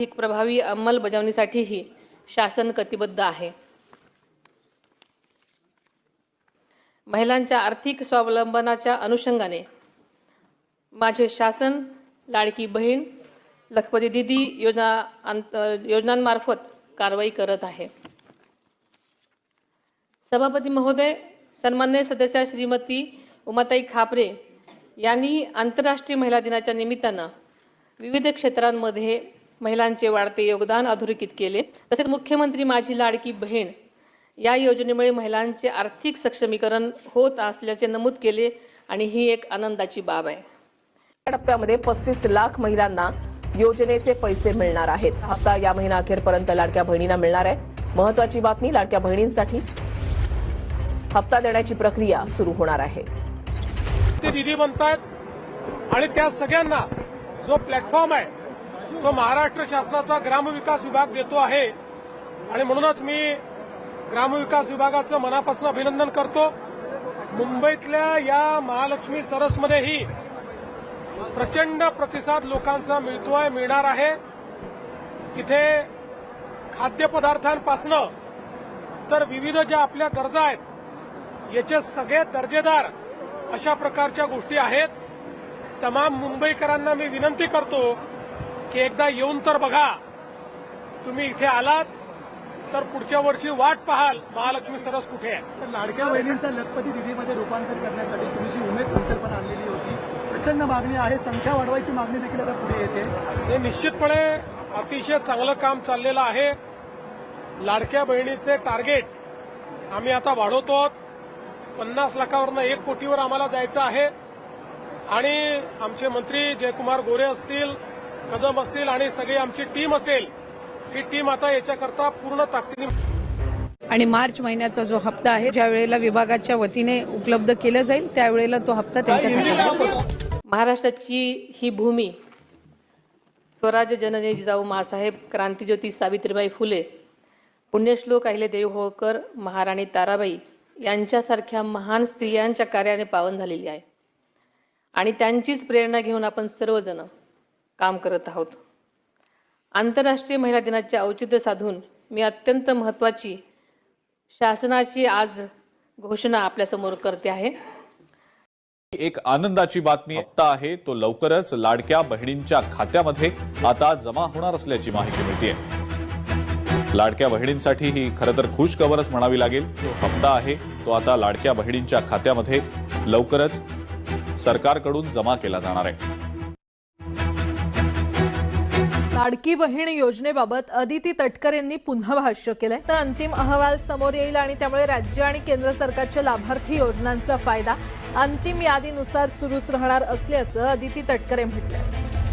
एक प्रभावी अंमलबजावणीसाठीही शासन कटिबद्ध आहे। महिलांच्या आर्थिक स्वावलंबनाच्या अनुषंगाने माझे शासन लाडकी बहीण लखपती दीदी योजनांमार्फत कारवाई करत आहे। सभापती महोदय, सन्माननीय सदस्य श्रीमती उमाताई खापरे यांनी आंतरराष्ट्रीय महिला दिनाच्या निमित्तानं विविध क्षेत्रांमध्ये महिलांचे वाढते योगदान अधोरेखित केले। तसेच मुख्यमंत्री माझी लाडकी बहीण या योजनेमुळे महिलांचे आर्थिक सक्षमीकरण होत असल्याचे नमूद केले आणि ही एक आनंदाची बाब आहे। या टप्प्यामध्ये 35 लाख महिलांना योजनेचे पैसे मिळणार आहेत। हप्ता या महिना अखेरपर्यंत लाडक्या बहिणींना मिळणार आहे। महत्त्वाची बातमी, लाडक्या बहिणींसाठी हप्ता देण्याची प्रक्रिया सुरू होणार आहे। ते दीदी बनतात आणि त्या सगळ्यांना जो प्लॅटफॉर्म आहे तो महाराष्ट्र शासनाचा ग्रामविकास विभाग देतो आहे आणि म्हणूनच मी ग्रामविकास विभागाचं मनापासून अभिनंदन करतो। मुंबईतल्या या महालक्ष्मी सरसमध्येही प्रचंड प्रतिसाद लोकांचा मिळणार आहे। इथे खाद्यपदार्थांपासून तर विविध ज्या आपल्या गरजा आहेत याचे सगळे दर्जेदार अशा प्रकारच्या गोष्टी आहेत। तमाम मुंबईकरांना मी विनंती करतो की एकदा येऊन तर बघा। तुम्ही इथे आलात तर पुढच्या वर्षी वाट पाहाल महालक्ष्मी सरस कुठे आहे। लाडक्या बहिणींच्या लखपती दिदीमध्ये रूपांतर करण्यासाठी तुम्ही जी उमेद संकल्पना आणलेली होती, प्रचंड मागणी आहे, संख्या वाढवायची मागणी देखील आता पुढे येते। हे निश्चितपणे अतिशय चांगलं काम चाललेलं आहे। लाडक्या बहिणीचे टार्गेट आम्ही आता वाढवतो। 50 लाखावरनं 1 कोटीवर आम्हाला जायचं आहे आणि आमचे मंत्री जयकुमार गोरे असतील, कदम असतील आणि सगळी आमची टीम असेल, ही टीम आता याच्याकरता पूर्ण ताकदीने आणि मार्च महिन्याचा जो हप्ता आहे ज्या वेळेला विभागाच्या वतीने उपलब्ध केला जाईल त्यावेळेला तो हप्ता त्यांच्या महाराष्ट्राची ही भूमी स्वराज्य जननी जिजाऊ माँसाहेब, क्रांतिज्योती सावित्रीबाई फुले, पुण्यश्लोक अहिल्यादेवी होळकर, महाराणी ताराबाई यांच्यासारख्या महान स्त्रियांच्या कार्याने पावन झालेली आहे आणि त्यांचीच प्रेरणा घेऊन आपण सर्वजण काम करत आहोत। आंतरराष्ट्रीय महिला दिनाचे औचित्य साधून मी अत्यंत महत्त्वाची शासनाची आज घोषणा आपल्यासमोर करते आहे। एक आनंदाची बातमी हप्ता आहे तो लवकरच लाडक्या बहिणींच्या खात्यामध्ये आता जमा होणार असल्याची माहिती मिळते। लाडक्या बहिणींसाठी ही खरं तर खुश खबरच म्हणावी लागेल। तो हप्ता आहे तो आता लाडक्या बहिणींच्या खात्यामध्ये लवकरच सरकारकडून जमा केला जाणार आहे। लाडकी बहीण योजनेबाबत अदिती तटकर यांनी पुन्हा भाष्य केलंय। तर अंतिम अहवाल समोर येईल आणि त्यामुळे राज्य आणि केंद्र सरकारच्या लाभार्थी योजनांचा फायदा अंतिम यादीनुसार सुरूच राहणार असल्याचं अदिती तटकर यांनी म्हटलंय।